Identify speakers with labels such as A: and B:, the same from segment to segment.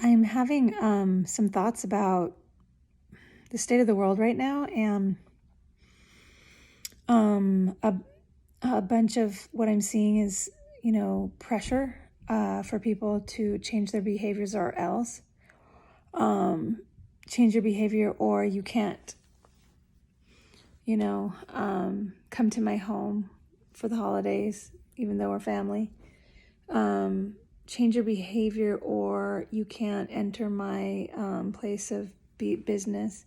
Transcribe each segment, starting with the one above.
A: I'm having some thoughts about the state of the world right now, and um, a, a bunch of what I'm seeing is, pressure for people to change their behaviors or else. Change your behavior or you can't, come to my home for the holidays, even though we're family. Change your behavior or you can't enter my place of business.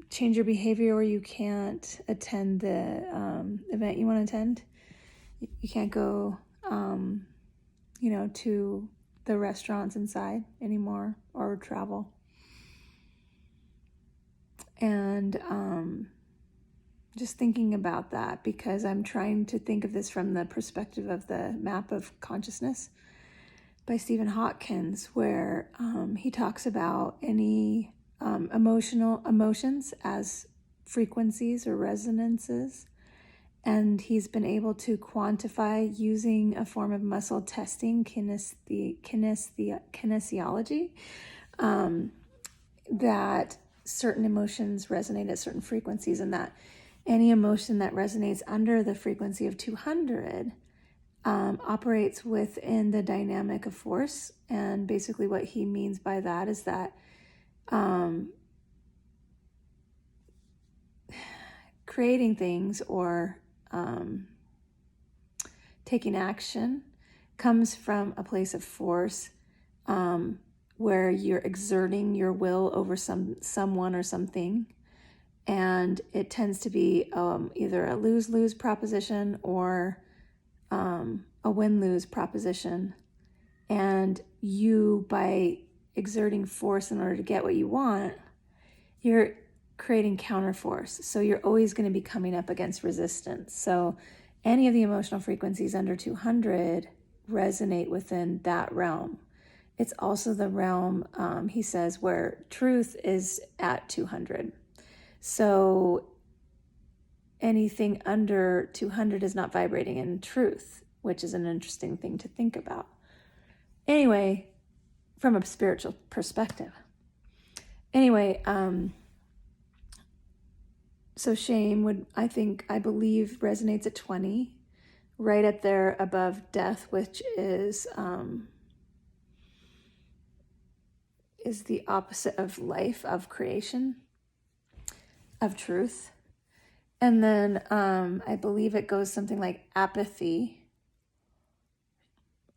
A: Change your behavior or you can't attend the event you want to attend. You can't go, to the restaurants inside anymore or travel. And just thinking about that because I'm trying to think of this from the perspective of the map of consciousness by Stephen Hawkins, where he talks about any emotions as frequencies or resonances. And he's been able to quantify using a form of muscle testing, kinesiology, that certain emotions resonate at certain frequencies, and that any emotion that resonates under the frequency of 200 operates within the dynamic of force. And basically what he means by that is that creating things or taking action comes from a place of force, where you're exerting your will over someone or something. And it tends to be either a lose-lose proposition or a win-lose proposition. And you, by exerting force in order to get what you want, you're creating counterforce. So you're always going to be coming up against resistance. So any of the emotional frequencies under 200 resonate within that realm. It's also the realm, he says, where truth is at 200. So anything under 200 is not vibrating in truth, which is an interesting thing to think about. Anyway, from a spiritual perspective. Anyway, so shame I believe resonates at 20, right up there above death, which is the opposite of life, of creation, of truth. And then I believe it goes something like apathy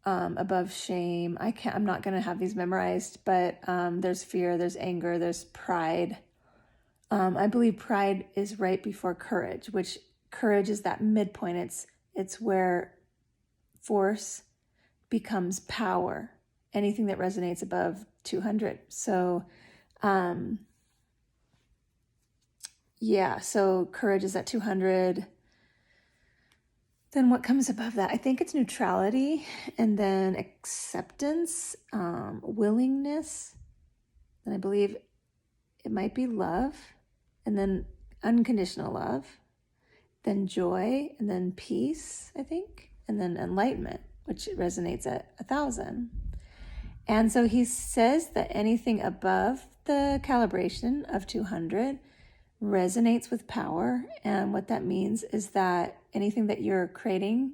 A: above shame. I'm not going to have these memorized, but there's fear, there's anger, there's pride. I believe pride is right before courage, which courage is that midpoint. It's where force becomes power, anything that resonates above 200. So, so courage is at 200. Then what comes above that? I think it's neutrality, and then acceptance, willingness, and I believe it might be love, and then unconditional love, then joy, and then peace, I think, and then enlightenment, which resonates at 1,000. And so he says that anything above the calibration of 200 resonates with power. And what that means is that anything that you're creating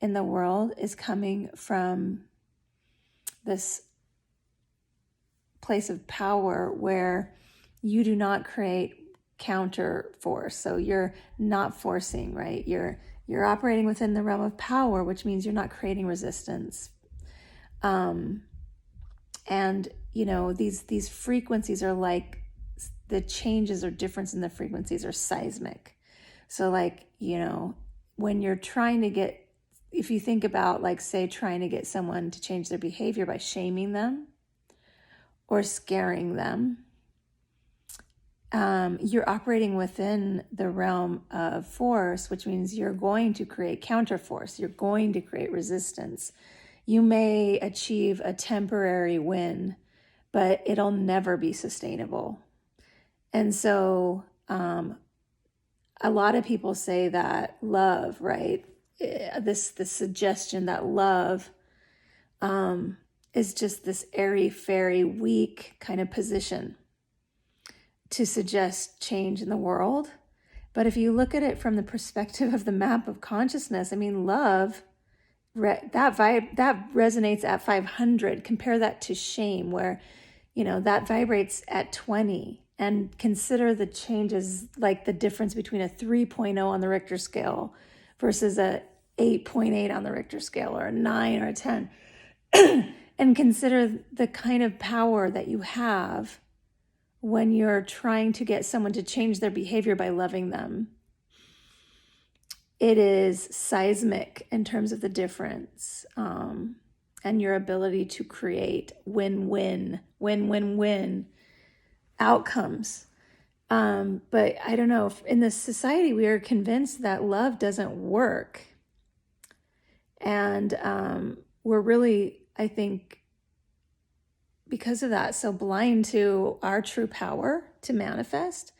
A: in the world is coming from this place of power where you do not create counter force. So you're not forcing, right? You're operating within the realm of power, which means you're not creating resistance. And these frequencies are like, the changes or difference in the frequencies are seismic. So when you're trying to get, if you think about say trying to get someone to change their behavior by shaming them or scaring them, you're operating within the realm of force, which means you're going to create counterforce. You're going to create resistance. You may achieve a temporary win, but it'll never be sustainable. And so a lot of people say that love, right? This suggestion that love is just this airy fairy weak kind of position to suggest change in the world. But if you look at it from the perspective of the map of consciousness, I mean, love, that resonates at 500. Compare that to shame, where, that vibrates at 20. And consider the changes, like the difference between a 3.0 on the Richter scale versus a 8.8 on the Richter scale, or a 9 or a 10. And consider the kind of power that you have when you're trying to get someone to change their behavior by loving them. It is seismic in terms of the difference, and your ability to create win-win outcomes. But I don't know, in this society, we are convinced that love doesn't work. And we're really, I think, because of that, so blind to our true power to manifest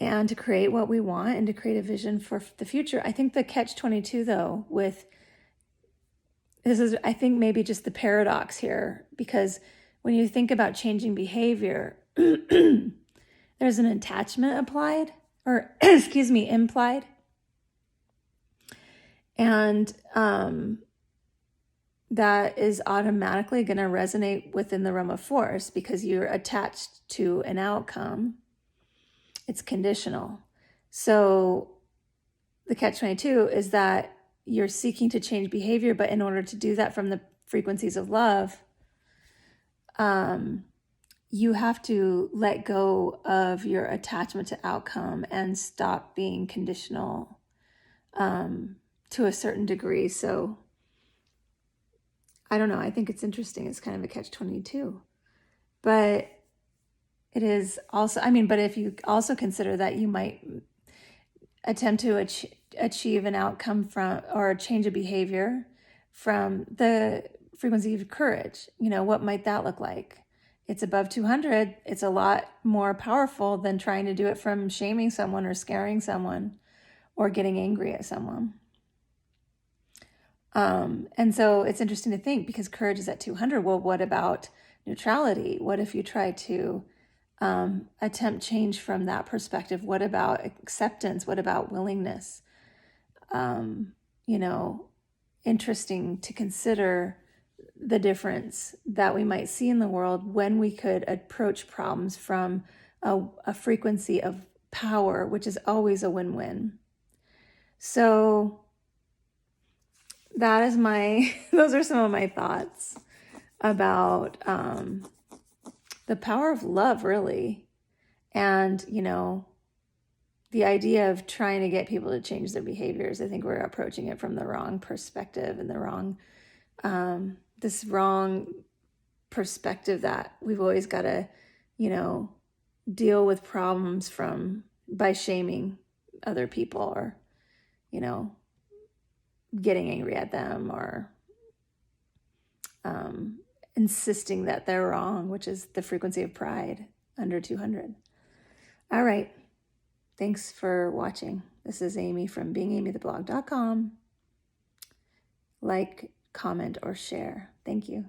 A: and to create what we want and to create a vision for the future. I think the catch-22, though, this is, I think, maybe just the paradox here, because when you think about changing behavior, there's an attachment implied. And that is automatically going to resonate within the realm of force because you're attached to an outcome. It's conditional. So the catch-22 is that you're seeking to change behavior, but in order to do that from the frequencies of love, you have to let go of your attachment to outcome and stop being conditional to a certain degree. So I don't know. I think it's interesting. It's kind of a catch-22. But it is also, but if you also consider that you might attempt to achieve an outcome from, or a change of behavior from the frequency of courage, what might that look like? It's above 200. It's a lot more powerful than trying to do it from shaming someone or scaring someone or getting angry at someone. And so it's interesting to think, because courage is at 200. Well, what about neutrality? What if you try to attempt change from that perspective? What about acceptance? What about willingness? Interesting to consider the difference that we might see in the world when we could approach problems from a frequency of power, which is always a win-win. So that is those are some of my thoughts about the power of love, really. And, the idea of trying to get people to change their behaviors. I think we're approaching it from the wrong perspective and the wrong, this wrong perspective that we've always got to, deal with problems by shaming other people, or, getting angry at them, or insisting that they're wrong, which is the frequency of pride under 200. All right. Thanks for watching. This is Amy from beingamytheblog.com. Like, comment, or share. Thank you.